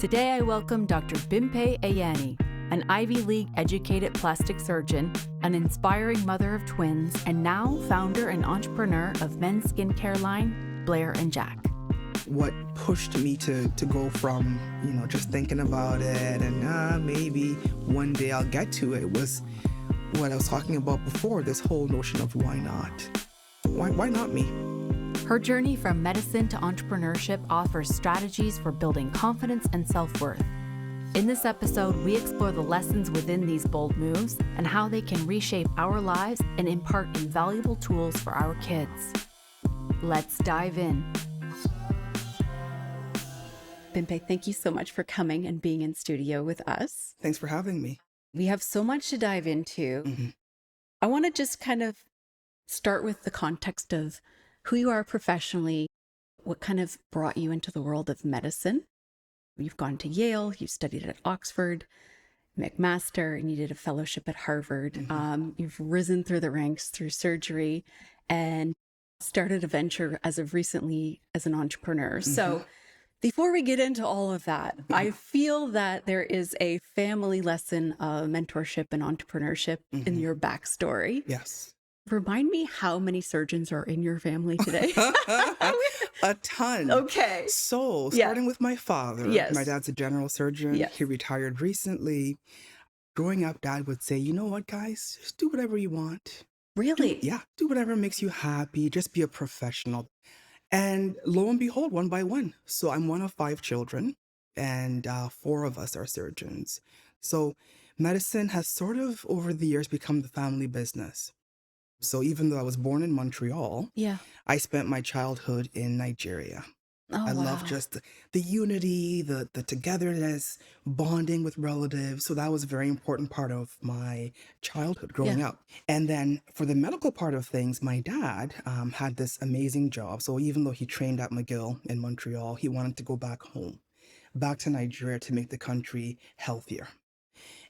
Today I welcome Dr. Ayeni, an Ivy League educated plastic surgeon, an inspiring mother of twins, and now founder and entrepreneur of men's skincare line, Blair and Jack. What pushed me to go from, just thinking about it and maybe one day I'll get to it was what I was talking about before, this whole notion of why not? Why not me? Her journey from medicine to entrepreneurship offers strategies for building confidence and self-worth. In this episode, we explore the lessons within these bold moves and how they can reshape our lives and impart invaluable tools for our kids. Let's dive in. Bimpe, thank you so much for coming and being in studio with us. Thanks for having me. We have so much to dive into. I want to just kind of start with the context of who you are professionally, what kind of brought you into the world of medicine. You've gone to Yale, you studied at Oxford, McMaster, and you did a fellowship at Harvard. You've risen through the ranks through surgery and started a venture as of recently as an entrepreneur. So before we get into all of that, I feel that there is a family lesson of mentorship and entrepreneurship in your backstory. Yes. Remind me how many surgeons are in your family today? A ton. Okay. So starting with my father, my dad's a general surgeon. Yes. He retired recently. Growing up, Dad would say, you know what, guys, just do whatever you want. Really? Do whatever makes you happy. Just be a professional. And lo and behold, one by one. So I'm one of 5 children and 4 of us are surgeons. So medicine has sort of over the years become the family business. So even though I was born in Montreal, I spent my childhood in Nigeria. I love just the unity, the togetherness, bonding with relatives. So that was a very important part of my childhood growing up. And then for the medical part of things, my dad had this amazing job. So even though he trained at McGill in Montreal, he wanted to go back home, back to Nigeria to make the country healthier.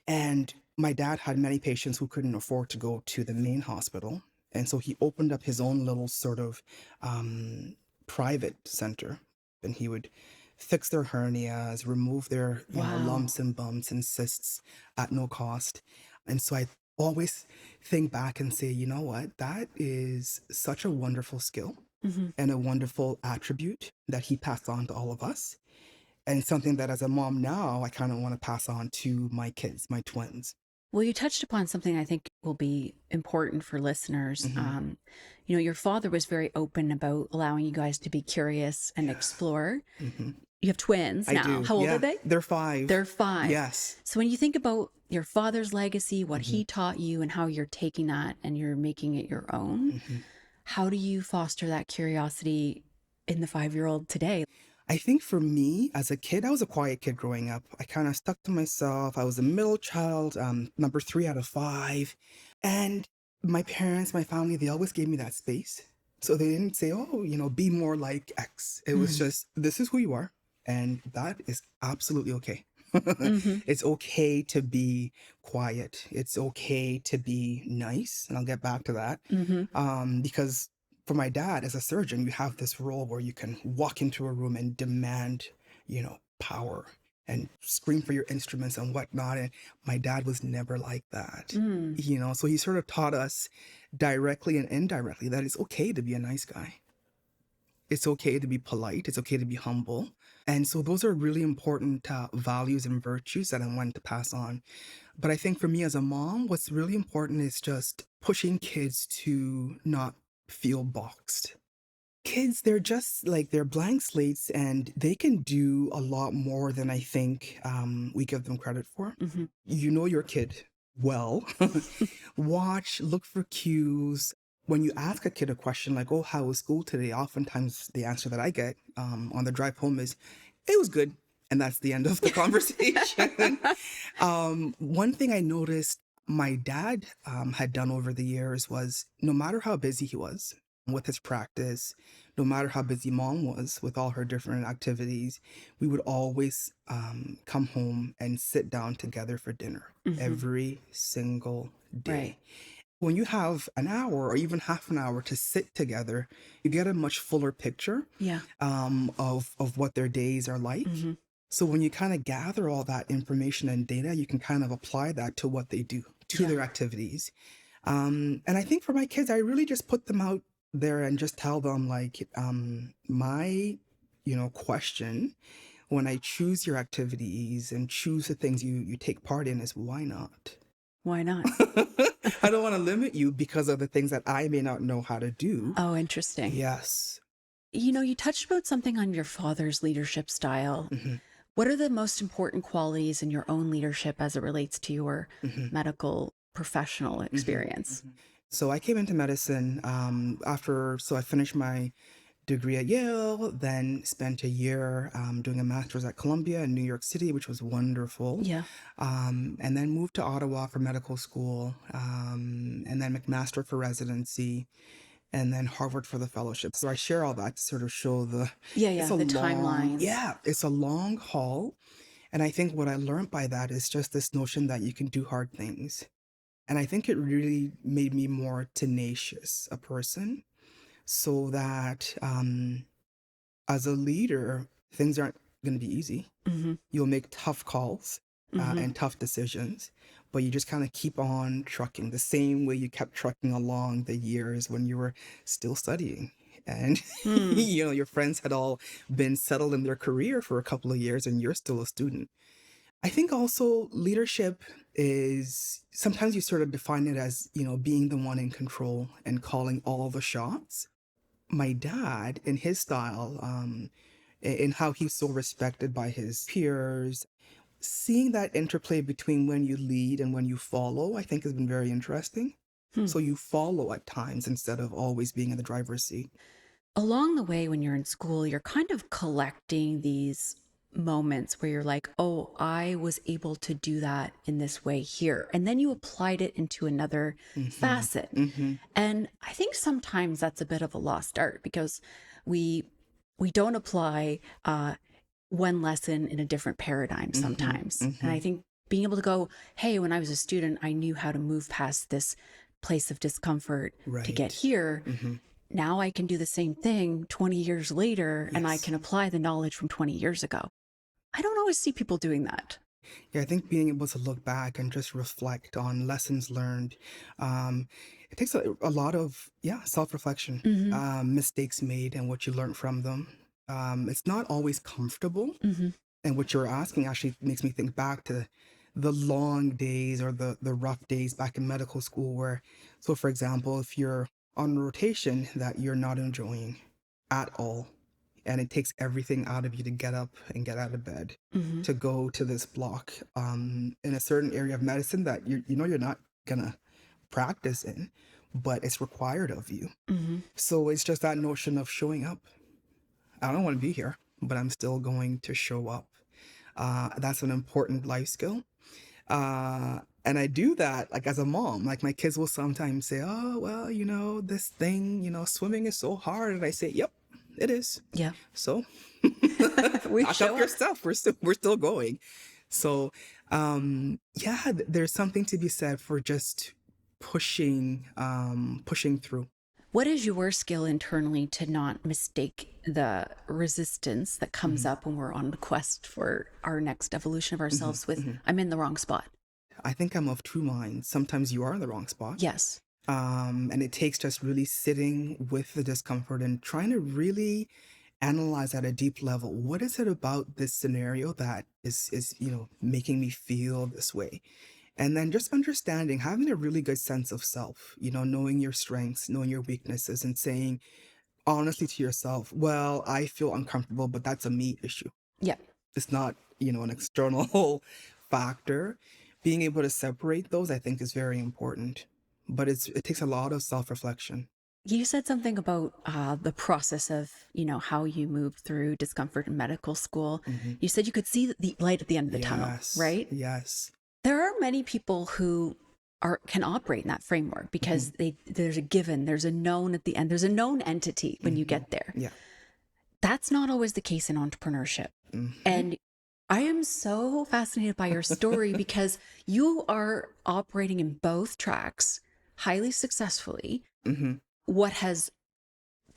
And my dad had many patients who couldn't afford to go to the main hospital. And so he opened up his own little sort of private center. And he would fix their hernias, remove their lumps and bumps and cysts at no cost. And so I always think back and say, you know what, that is such a wonderful skill and a wonderful attribute that he passed on to all of us. And something that as a mom now, I kind of want to pass on to my kids, my twins. Well, you touched upon something I think will be important for listeners. Your father was very open about allowing you guys to be curious and explore. You have twins now. I do. How old are they? They're 5. They're 5. Yes. So when you think about your father's legacy, what he taught you and how you're taking that and you're making it your own, how do you foster that curiosity in the 5-year-old today? I think for me, as a kid, I was a quiet kid growing up. I kind of stuck to myself. I was a middle child, number 3 out of 5. And my parents, my family, they always gave me that space. So they didn't say, be more like X. It was just, this is who you are. And that is absolutely okay. It's okay to be quiet. It's okay to be nice. And I'll get back to that. Because for my dad, as a surgeon, you have this role where you can walk into a room and demand, power and scream for your instruments and whatnot. And my dad was never like that, so he sort of taught us directly and indirectly that it's okay to be a nice guy. It's okay to be polite. It's okay to be humble. And so those are really important values and virtues that I wanted to pass on. But I think for me as a mom, what's really important is just pushing kids to not feel boxed. Kids, they're just they're blank slates and they can do a lot more than I think we give them credit for. You know your kid well. Watch, look for cues. When you ask a kid a question like, oh, how was school today? Oftentimes the answer that I get on the drive home is, it was good. And that's the end of the conversation. One thing I noticed my dad had done over the years was no matter how busy he was with his practice, no matter how busy mom was with all her different activities, we would always come home and sit down together for dinner every single day. Right. When you have an hour or even half an hour to sit together, you get a much fuller picture of what their days are like. So when you kind of gather all that information and data, you can kind of apply that to what they do, to Yeah. their activities. And I think for my kids, I really just put them out there and just tell them like, my, question when I choose your activities and choose the things you take part in is why not? Why not? I don't want to limit you because of the things that I may not know how to do. Oh, interesting. Yes. You touched about something on your father's leadership style. Hmm. What are the most important qualities in your own leadership as it relates to your Hmm. medical professional Hmm. experience? So I came into medicine so I finished my degree at Yale, then spent a year doing a master's at Columbia in New York City, which was wonderful. Yeah. And then moved to Ottawa for medical school, and then McMaster for residency, and then Harvard for the fellowship. So I share all that to sort of show Yeah, it's yeah. a The long, timelines. yeah, it's a long haul. And I think what I learned by that is just this notion that you can do hard things. And I think it really made me more tenacious a person so that as a leader, things aren't going to be easy. Hmm. You'll make tough calls Hmm. and tough decisions, but you just kind of keep on trucking the same way you kept trucking along the years when you were still studying. And, Hmm. your friends had all been settled in their career for a couple of years and you're still a student. I think also leadership is sometimes you sort of define it as, being the one in control and calling all the shots. My dad, in his style, in how he's so respected by his peers, seeing that interplay between when you lead and when you follow, I think has been very interesting. Hmm. So you follow at times instead of always being in the driver's seat. Along the way, when you're in school, you're kind of collecting these moments where you're like, oh, I was able to do that in this way here. And then you applied it into another Hmm. facet. Hmm. And I think sometimes that's a bit of a lost art because we we don't apply one lesson in a different paradigm Hmm. sometimes. And Hmm. I think being able to go, hey, when I was a student, I knew how to move past this place of discomfort to get Right. here. Hmm. Now I can do the same thing 20 years later and I Yes. can apply the knowledge from 20 years ago. I don't always see people doing that. Yeah, I think being able to look back and just reflect on lessons learned, um, it takes a lot of, yeah, self-reflection, Hmm. mistakes made and what you learned from them. It's not always comfortable. Hmm. And what you're asking actually makes me think back to the long days or the rough days back in medical school where, so for example, if you're on rotation that you're not enjoying at all, and it takes everything out of you to get up and get out of bed Hmm. to go to this block in a certain area of medicine that you're not gonna practice in, but it's required of you. Hmm. So it's just that notion of showing up. I don't want to be here, but I'm still going to show up. That's an important life skill. And I do that like as a mom. Like my kids will sometimes say, "Oh, well, this thing, swimming is so hard." And I say, "Yep, it is." Yeah. So We pack up show your up. stuff. We're still going. So yeah, there's something to be said for just pushing through. What is your skill internally to not mistake the resistance that comes Hmm. up when we're on the quest for our next evolution of Hmm. ourselves with, Hmm. I'm in the wrong spot? I think I'm of two minds. Sometimes you are in the wrong spot. Yes. And it takes just really sitting with the discomfort and trying to really analyze at a deep level. What is it about this scenario that is making me feel this way? And then just understanding, having a really good sense of self, knowing your strengths, knowing your weaknesses, and saying honestly to yourself, well, I feel uncomfortable, but that's a me issue. Yeah. It's not, an external factor. Being able to separate those, I think, is very important. But it takes a lot of self-reflection. You said something about the process of, how you moved through discomfort in medical school. Hmm. You said you could see the light at the end of the tunnel, Yes, right? yes. There are many people who can operate in that framework Hmm. because there's a given, there's a known at the end, there's a known entity when you Hmm. get there. Yeah. That's not always the case in entrepreneurship. Hmm. And I am so fascinated by your story because you are operating in both tracks highly successfully. Hmm. What has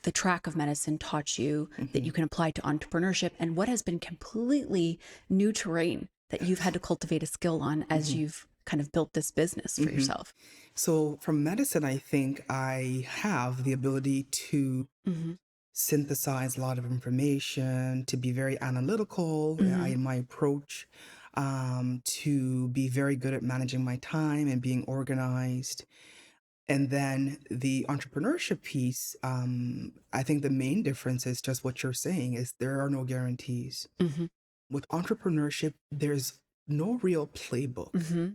the track of medicine taught you that Hmm. you can apply to entrepreneurship, and what has been completely new terrain that you've had to cultivate a skill on as Hmm. you've kind of built this business for Hmm. yourself? So from medicine, I think I have the ability to Hmm. synthesize a lot of information, to be very analytical Hmm. in my approach, to be very good at managing my time and being organized. And then the entrepreneurship piece, I think the main difference is just what you're saying is there are no guarantees. Hmm. With entrepreneurship, there's no real playbook. Hmm.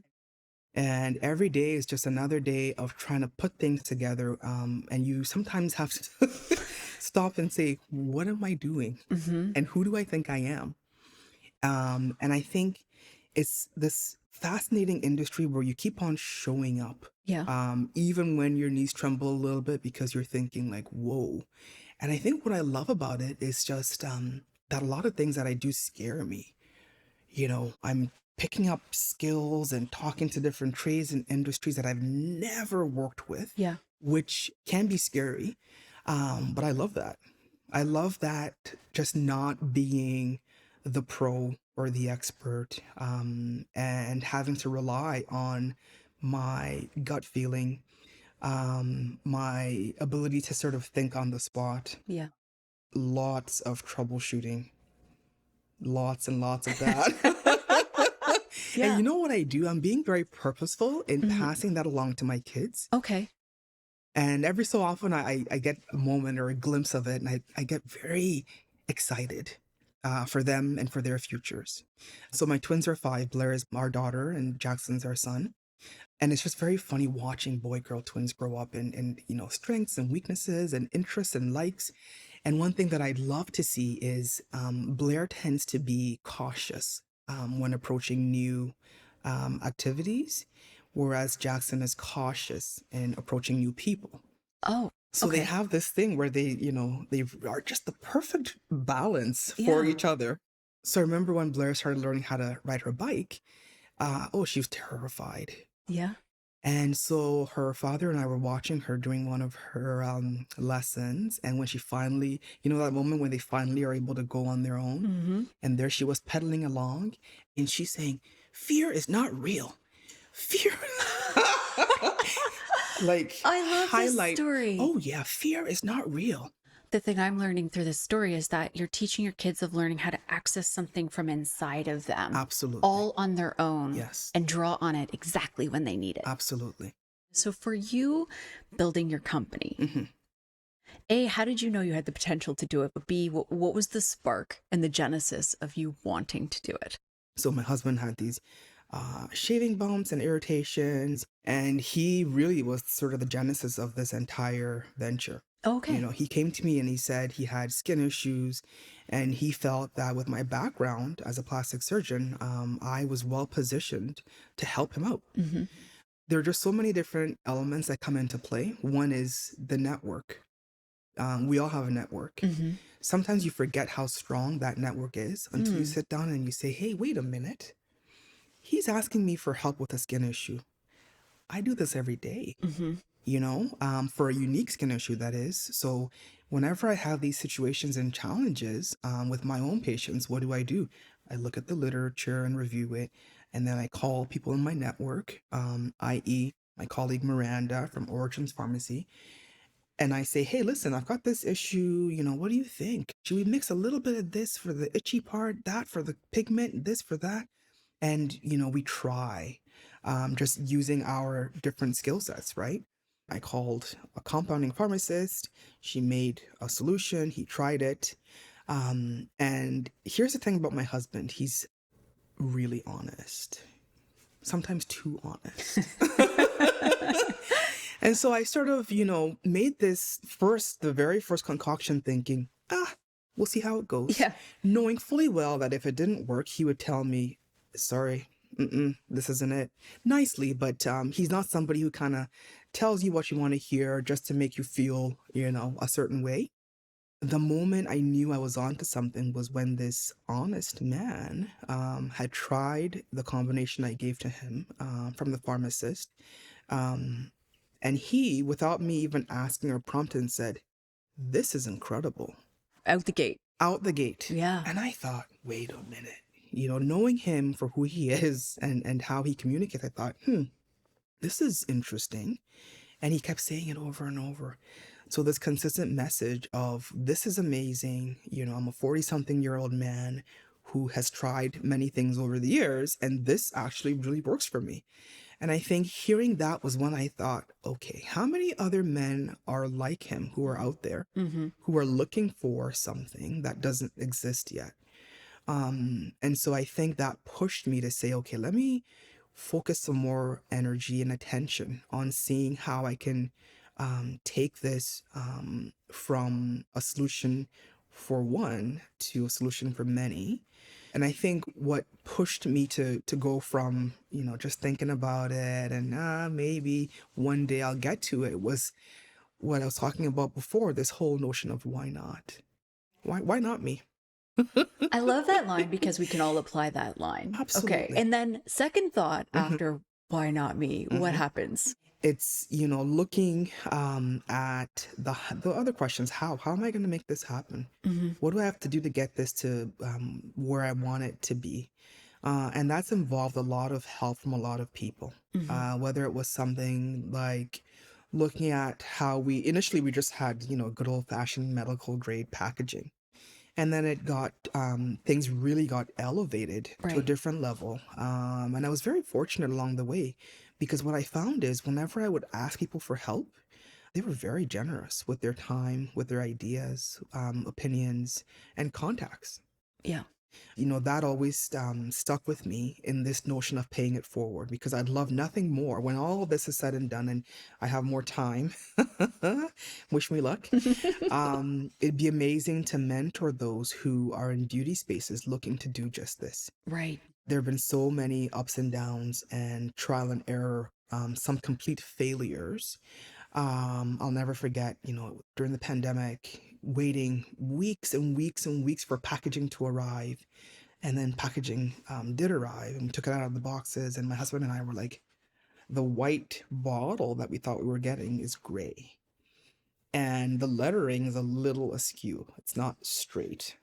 And every day is just another day of trying to put things together. And you sometimes have to stop and say, what am I doing? Hmm. And who do I think I am? And I think it's this fascinating industry where you keep on showing up, Yeah. even when your knees tremble a little bit because you're thinking like, whoa. And I think what I love about it is just that a lot of things that I do scare me. I'm picking up skills and talking to different trades and industries that I've never worked with, Yeah. which can be scary. But I love that. I love that just not being the pro or the expert, and having to rely on my gut feeling, my ability to sort of think on the spot, Yeah. lots of troubleshooting, lots and lots of that. And Yeah. you know what I do? I'm being very purposeful in Hmm. passing that along to my kids. Okay. And every so often, I get a moment or a glimpse of it, and I get very excited for them and for their futures. So my twins are 5. Blair is our daughter, and Jackson's our son. And it's just very funny watching boy-girl twins grow up in strengths and weaknesses and interests and likes. And one thing that I'd love to see is Blair tends to be cautious when approaching new activities, whereas Jackson is cautious in approaching new people. Oh, So they okay. have this thing where they are just the perfect balance for Yeah. each other. So I remember when Blair started learning how to ride her bike, oh, she was terrified. Yeah. And so her father and I were watching her doing one of her lessons. And when she finally, that moment when they finally are able to go on their own, Hmm. and there she was pedaling along, and she's saying, fear is not real. Fear. Like, I love this highlight, story. oh, yeah, fear is not real. The thing I'm learning through this story is that you're teaching your kids of learning how to access something from inside of them, Absolutely. all on their own, Yes, and draw on it exactly when they need it. absolutely. So for you building your company, Hmm. A, how did you know you had the potential to do it? But B, what was the spark and the genesis of you wanting to do it? So my husband had these shaving bumps and irritations, and he really was sort of the genesis of this entire venture. Okay. He came to me and he said he had skin issues, and he felt that with my background as a plastic surgeon, I was well positioned to help him out. Hmm. There are just so many different elements that come into play. One is the network. We all have a network. Hmm. Sometimes you forget how strong that network is until you Mm. sit down and you say, hey, wait a minute. He's asking me for help with a skin issue. I do this every day, Hmm. for a unique skin issue, that is. So, whenever I have these situations and challenges with my own patients, what do? I look at the literature and review it, and then I call people in my network, i.e., my colleague Miranda from Origins Pharmacy, and I say, hey, listen, I've got this issue. What do you think? Should we mix a little bit of this for the itchy part, that for the pigment, this for that? And we try, just using our different skill sets, right? I called a compounding pharmacist. She made a solution. He tried it. And here's the thing about my husband: he's really honest, sometimes too honest. And so I sort of made the very first concoction, thinking, we'll see how it goes, Yeah. knowing fully well that if it didn't work, he would tell me, sorry, this isn't it, nicely. But he's not somebody who kind of tells you what you want to hear just to make you feel, a certain way. The moment I knew I was onto something was when this honest man had tried the combination I gave to him from the pharmacist. Um, and he, without me even asking or prompting, said, this is incredible. Out the gate. Out the gate. Yeah. And I thought, wait a minute. Knowing him for who he is and how he communicates, I thought, this is interesting. And he kept saying it over and over. So this consistent message of this is amazing. I'm a 40-something-year-old man who has tried many things over the years, and this actually really works for me. And I think hearing that was when I thought, okay, how many other men are like him who are out there, who are looking for something that doesn't exist yet? And so I think that pushed me to say, okay, let me focus some more energy and attention on seeing how I can take this from a solution for one to a solution for many. And I think what pushed me to go from, just thinking about it and maybe one day I'll get to it was what I was talking about before, this whole notion of why not? Why not me? I love that line because we can all apply that line. Okay. Absolutely. And then second thought after why not me? What happens? It's looking at the other questions. How am I going to make this happen? What do I have to do to get this to where I want it to be? And that's involved a lot of help from a lot of people. Whether it was something like looking at how we initially we just had good old fashioned medical grade packaging. And then it got things really got elevated to a Right. different level. And I was very fortunate along the way because what I found is whenever I would ask people for help, they were very generous with their time, with their ideas, opinions, and contacts. Yeah. That always stuck with me in this notion of paying it forward because I'd love nothing more when all of this is said and done and I have more time. Wish me luck. It'd be amazing to mentor those who are in beauty spaces looking to do just this. Right. There have been so many ups and downs and trial and error, some complete failures. I'll never forget, during the pandemic, waiting weeks and weeks and weeks for packaging to arrive. And then packaging did arrive and we took it out of the boxes. And my husband and I were like, the white bottle that we thought we were getting is gray. And the lettering is a little askew. It's not straight.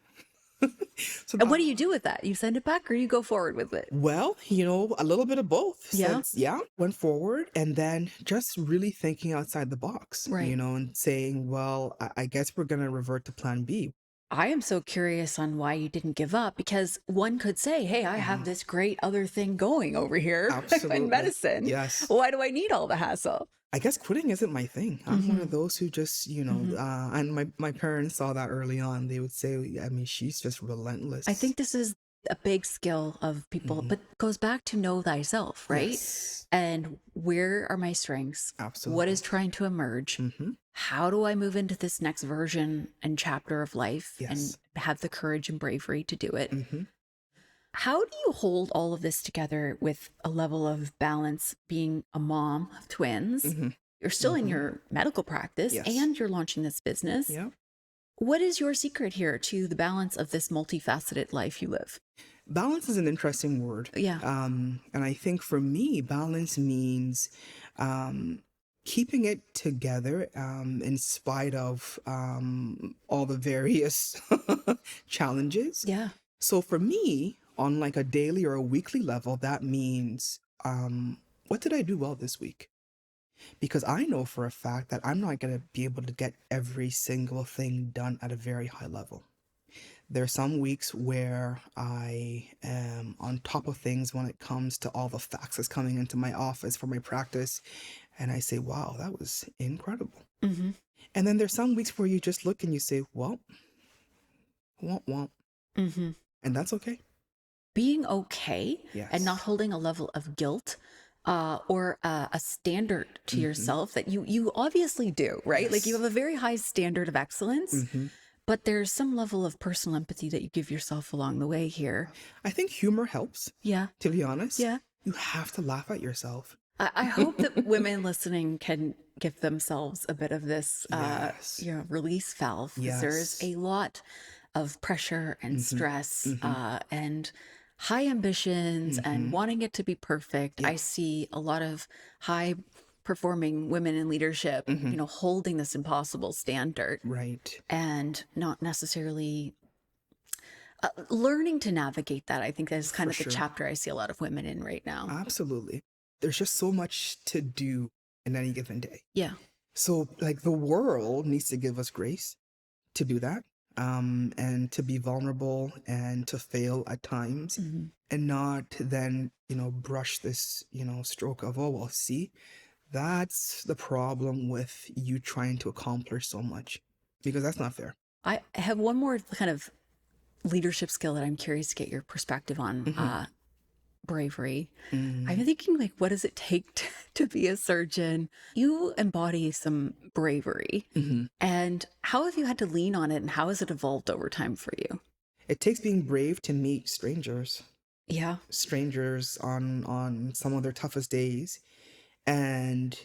So And what do you do with that? You send it back or you go forward with it? well, a little bit of both. Yeah. Went forward and then just really thinking outside the box, Right. and saying, well, I guess we're going to revert to plan B. I am so curious on why you didn't give up because one could say, hey, I have this great other thing going over here Absolutely. in medicine. Yes. Why do I need all the hassle? I guess quitting isn't my thing. I'm one of those who just, and my parents saw that early on. They would say, I mean, she's just relentless. I think this is a big skill of people, but goes back to know thyself, right? Yes. And where are my strengths? Absolutely. What is trying to emerge? How do I move into this next version and chapter of life and have the courage and bravery to do it? How do you hold all of this together with a level of balance being a mom of twins? You're still in your medical practice Yes. and you're launching this business. Yeah. What is your secret here to the balance of this multifaceted life you live? Balance is an interesting word. Yeah. And I think for me, balance means keeping it together in spite of all the various challenges. Yeah. So for me, on like a daily or a weekly level, that means what did I do well this week? Because I know for a fact that I'm not going to be able to get every single thing done at a very high level. There are some weeks where I am on top of things when it comes to all the faxes coming into my office for my practice. And I say, wow, that was incredible. Mm-hmm. And then there's some weeks where you just look and you say, well, womp womp. Mm-hmm. And that's okay. Being okay Yes. and not holding a level of guilt or a standard to yourself that you obviously do, right? Like you Yes. have a very high standard of excellence, Mm-hmm. but there's some level of personal empathy that you give yourself along the way here. I think humor helps, Yeah. to be honest. Yeah. You have to laugh at yourself. I hope that women listening can give themselves a bit of this, Yes. release valve. 'Cause there's Yes. a lot of pressure and stress Mm-hmm. and high ambitions and wanting it to be perfect. Yeah. I see a lot of high performing women in leadership, holding this impossible standard Right. and not necessarily learning to navigate that. I think that's kind For of the sure. chapter I see a lot of women in right now. Absolutely. There's just so much to do in any given day. Yeah. So, like, the world needs to give us grace to do that, and to be vulnerable and to fail at times, and not then, brush this, stroke of, oh, well, see, that's the problem with you trying to accomplish so much, because that's not fair. I have one more kind of leadership skill that I'm curious to get your perspective on. Bravery. I've been thinking, like, what does it take to be a surgeon? You embody some bravery. And how have you had to lean on it, and how has it evolved over time for you? It takes being brave to meet strangers, Yeah. on some of their toughest days, and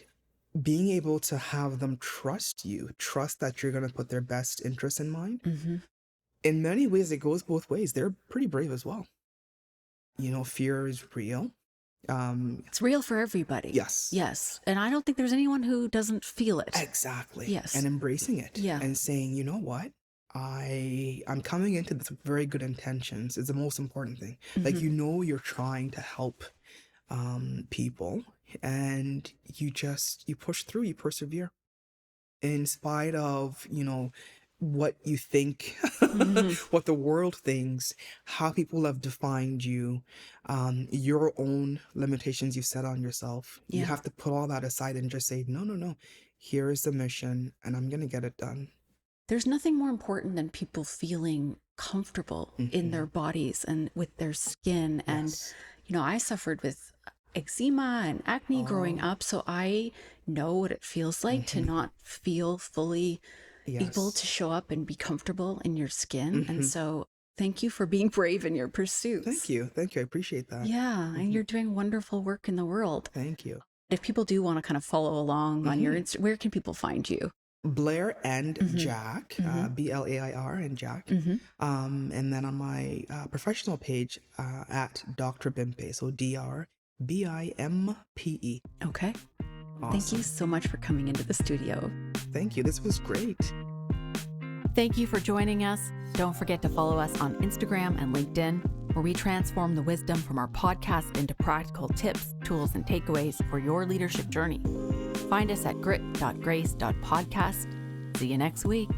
being able to have them trust that you're going to put their best interests in mind. In many ways, it goes both ways. They're pretty brave as well. Fear is real. It's real for everybody. Yes. Yes. And I don't think there's anyone who doesn't feel it. Exactly. Yes. And embracing it. Yeah. And saying, you know what? I'm coming into this with very good intentions. It's the most important thing. Like, you're trying to help people, and you push through, you persevere in spite of, what you think, what the world thinks, how people have defined you, your own limitations you set on yourself. You Yeah. have to put all that aside and just say, no, no, no, here is the mission, and I'm going to get it done. There's nothing more important than people feeling comfortable in their bodies and with their skin. And, Yes. I suffered with eczema and acne growing up. So I know what it feels like to not feel fully able Yes. to show up and be comfortable in your skin. And so thank you for being brave in your pursuits. Thank you. Thank you. I appreciate that. Yeah. And you're doing wonderful work in the world. Thank you. If people do want to kind of follow along on your Insta, where can people find you? Blair and Jack, Blair and Jack. And then on my professional page at Dr. Bimpe, so DRBIMPE. Okay. Awesome. Thank you so much for coming into the studio. Thank you. This was great. Thank you for joining us. Don't forget to follow us on Instagram and LinkedIn, where we transform the wisdom from our podcast into practical tips, tools, and takeaways for your leadership journey. Find us at grit.grace.podcast. See you next week.